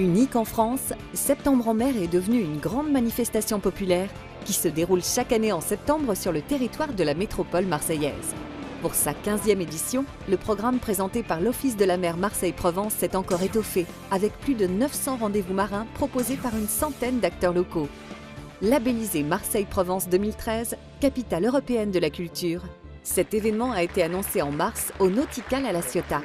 Unique en France, Septembre en mer est devenu une grande manifestation populaire qui se déroule chaque année en septembre sur le territoire de la métropole marseillaise. Pour sa 15e édition, le programme présenté par l'Office de la mer Marseille-Provence s'est encore étoffé, avec plus de 900 rendez-vous marins proposés par une centaine d'acteurs locaux. Labellisé Marseille-Provence 2013, capitale européenne de la culture, cet événement a été annoncé en mars au Nautical à La Ciotat.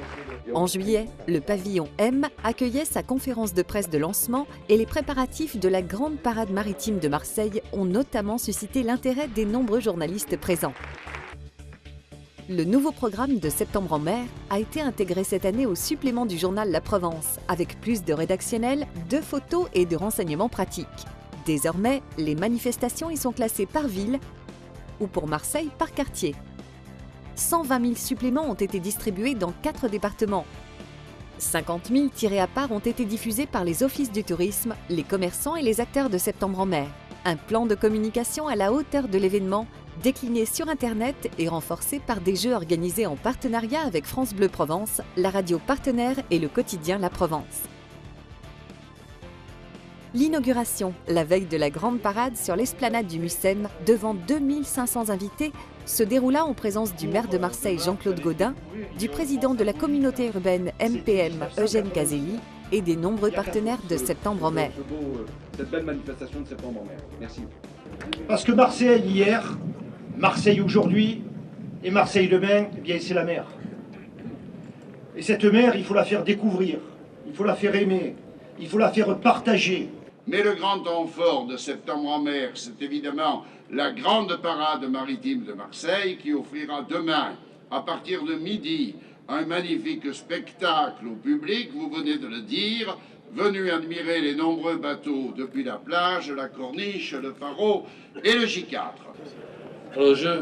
En juillet, le pavillon M accueillait sa conférence de presse de lancement et les préparatifs de la grande parade maritime de Marseille ont notamment suscité l'intérêt des nombreux journalistes présents. Le nouveau programme de Septembre en mer a été intégré cette année au supplément du journal La Provence, avec plus de rédactionnels, de photos et de renseignements pratiques. Désormais, les manifestations y sont classées par ville ou pour Marseille par quartier. 120 000 suppléments ont été distribués dans 4 départements. 50 000 tirés à part ont été diffusés par les offices du tourisme, les commerçants et les acteurs de Septembre en mer. Un plan de communication à la hauteur de l'événement, décliné sur Internet et renforcé par des jeux organisés en partenariat avec France Bleu Provence, la radio partenaire et le quotidien La Provence. L'inauguration, la veille de la grande parade sur l'esplanade du Mucem, devant 2500 invités, se déroula en présence du maire de Marseille Jean-Claude Gaudin, du président de la communauté urbaine MPM Eugène Caselli et des nombreux partenaires de Septembre en mer. Cette belle manifestation de Septembre en mer. Merci. Parce que Marseille hier, Marseille aujourd'hui et Marseille demain, eh bien c'est la mer. Et cette mer, il faut la faire découvrir, il faut la faire aimer, il faut la faire partager. Mais le grand temps fort de Septembre en mer, c'est évidemment la grande parade maritime de Marseille qui offrira demain, à partir de midi, un magnifique spectacle au public, vous venez de le dire, venu admirer les nombreux bateaux depuis la plage, la corniche, le pharo et le J4. Alors je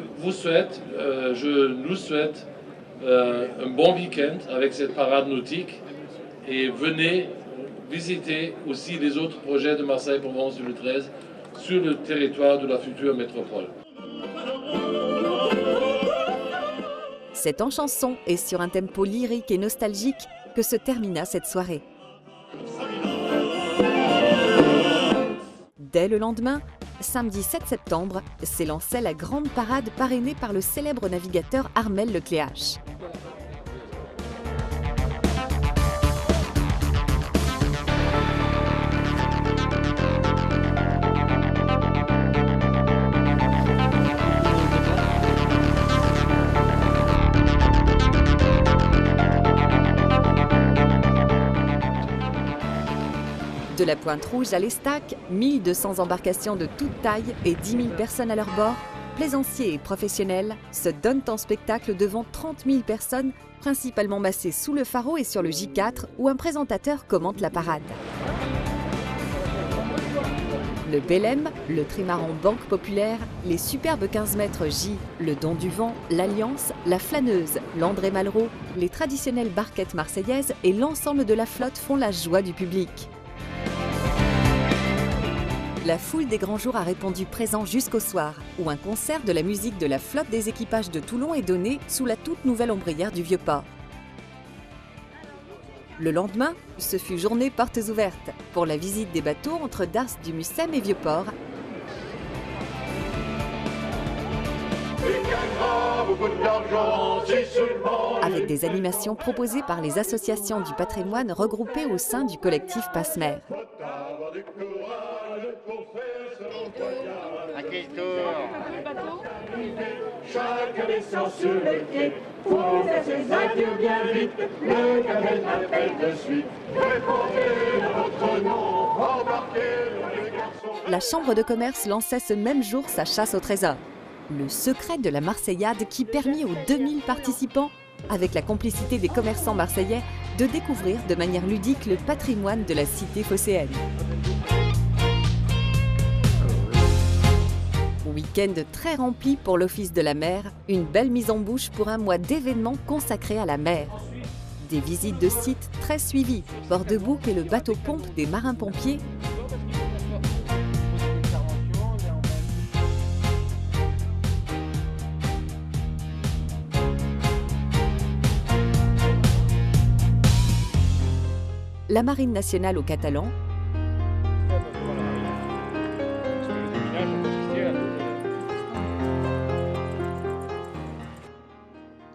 nous souhaite un bon week-end avec cette parade nautique et venez visiter aussi les autres projets de Marseille-Provence 2013 sur le territoire de la future métropole. C'est en chanson et sur un tempo lyrique et nostalgique que se termina cette soirée. Dès le lendemain, samedi 7 septembre, s'élançait la grande parade parrainée par le célèbre navigateur Armel Lecléache. De la Pointe Rouge à l'Estac, 1200 embarcations de toute taille et 10 000 personnes à leur bord, plaisanciers et professionnels se donnent en spectacle devant 30 000 personnes, principalement massées sous le pharo et sur le J4 où un présentateur commente la parade. Le Bélem, le trimaran Banque Populaire, les superbes 15 mètres J, le Don du Vent, l'Alliance, la Flâneuse, l'André Malraux, les traditionnelles barquettes marseillaises et l'ensemble de la flotte font la joie du public. La foule des grands jours a répondu présent jusqu'au soir, où un concert de la musique de la flotte des équipages de Toulon est donné sous la toute nouvelle ombrière du Vieux-Port. Le lendemain, ce fut journée portes ouvertes pour la visite des bateaux entre Dars du Mucem et Vieux-Port. Avec des animations proposées par les associations du patrimoine regroupées au sein du collectif Passemer. Chaque vaisseau sur le quai, faut faire ses adieux bien vite. Le capitaine appelle de suite. Répondez de votre nom, embarquez les garçons. La Chambre de commerce lançait ce même jour sa chasse au trésor. Le secret de la Marseillade qui permit aux 2000 participants, avec la complicité des commerçants marseillais, de découvrir de manière ludique le patrimoine de la cité phocéenne. Week-end très rempli pour l'Office de la mer, une belle mise en bouche pour un mois d'événements consacrés à la mer. Des visites de sites très suivies, port de bouc et le bateau-pompe des marins-pompiers. la Marine nationale aux Catalans,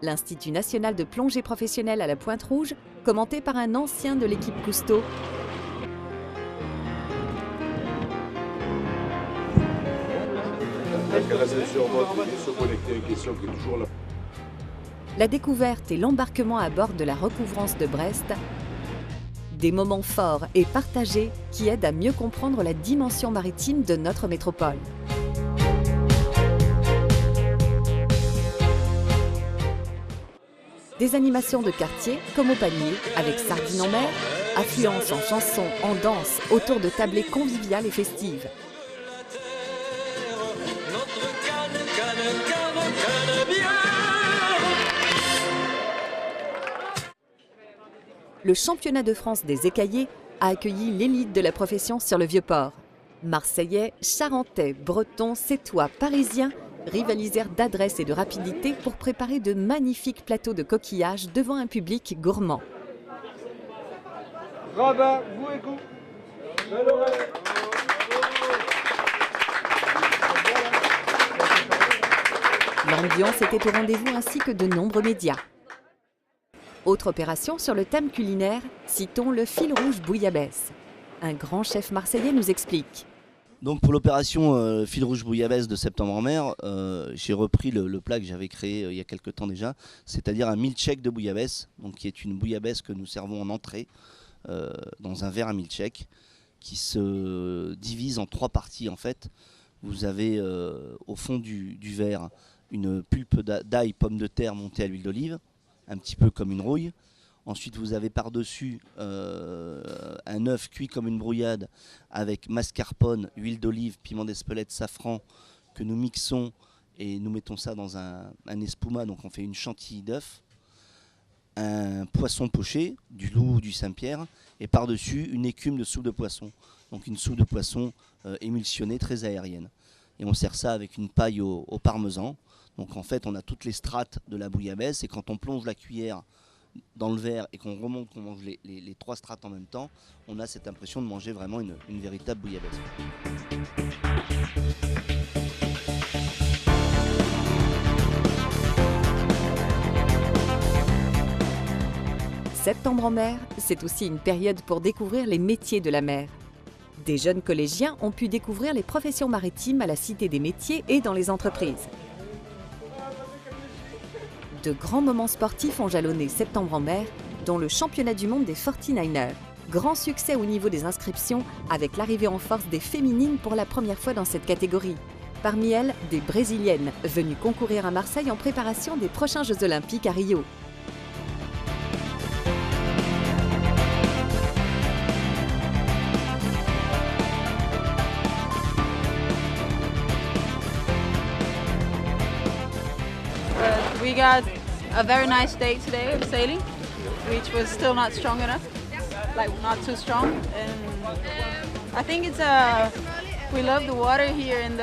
l'Institut national de plongée professionnelle à la Pointe-Rouge, commenté par un ancien de l'équipe Cousteau, la découverte et l'embarquement à bord de la recouvrance de Brest, des moments forts et partagés qui aident à mieux comprendre la dimension maritime de notre métropole. Des animations de quartier comme au Panier, avec sardines en mer, affluence en chansons, en danse, autour de tablées conviviales et festives. Le championnat de France des écaillés a accueilli l'élite de la profession sur le Vieux-Port. Marseillais, Charentais, Bretons, Sétois, Parisiens rivalisèrent d'adresse et de rapidité pour préparer de magnifiques plateaux de coquillages devant un public gourmand. Rabat, vous et vous. L'ambiance était au rendez-vous ainsi que de nombreux médias. Autre opération sur le thème culinaire, citons le fil rouge bouillabaisse. Un grand chef marseillais nous explique. Donc pour l'opération fil rouge bouillabaisse de Septembre en mer, j'ai repris le plat que j'avais créé il y a quelques temps déjà, c'est-à-dire un milkshake de bouillabaisse, donc qui est une bouillabaisse que nous servons en entrée dans un verre à milkshake qui se divise en 3 parties en fait. Vous avez au fond du verre une pulpe d'ail pomme de terre montée à l'huile d'olive, un petit peu comme une rouille. Ensuite, vous avez par-dessus un œuf cuit comme une brouillade avec mascarpone, huile d'olive, piment d'Espelette, safran que nous mixons et nous mettons ça dans un espuma, donc on fait une chantilly d'œuf, un poisson poché, du loup ou du Saint-Pierre, et par-dessus une écume de soupe de poisson, donc une soupe de poisson émulsionnée très aérienne. Et on sert ça avec une paille au parmesan. Donc en fait, on a toutes les strates de la bouillabaisse et quand on plonge la cuillère dans le verre et qu'on remonte, qu'on mange les 3 strates en même temps, on a cette impression de manger vraiment une véritable bouillabaisse. Septembre en mer, c'est aussi une période pour découvrir les métiers de la mer. Des jeunes collégiens ont pu découvrir les professions maritimes à la Cité des métiers et dans les entreprises. De grands moments sportifs ont jalonné Septembre en mer, dont le championnat du monde des 49ers. Grand succès au niveau des inscriptions, avec l'arrivée en force des féminines pour la première fois dans cette catégorie. Parmi elles, des Brésiliennes, venues concourir à Marseille en préparation des prochains Jeux Olympiques à Rio. We got a very nice day today of sailing, which was still not strong enough, like not too strong. And I think it's we love the water here and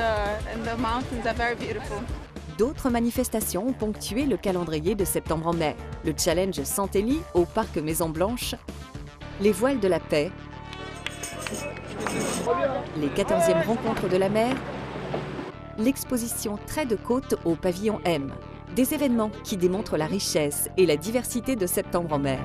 the mountains are very beautiful. D'autres manifestations ont ponctué le calendrier de Septembre en mer. Le challenge Santelli au parc Maison Blanche, les voiles de la paix, les 14e rencontres de la mer, l'exposition Trait de côte au pavillon M. Des événements qui démontrent la richesse et la diversité de Septembre en mer.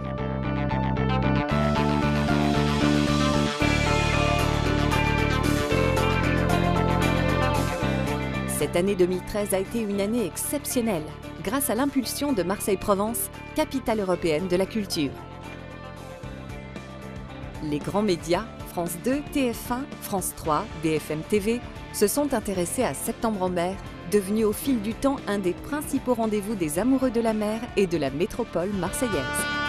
Cette année 2013 a été une année exceptionnelle, grâce à l'impulsion de Marseille-Provence, capitale européenne de la culture. Les grands médias, France 2, TF1, France 3, BFM TV, se sont intéressés à Septembre en mer, devenu au fil du temps un des principaux rendez-vous des amoureux de la mer et de la métropole marseillaise.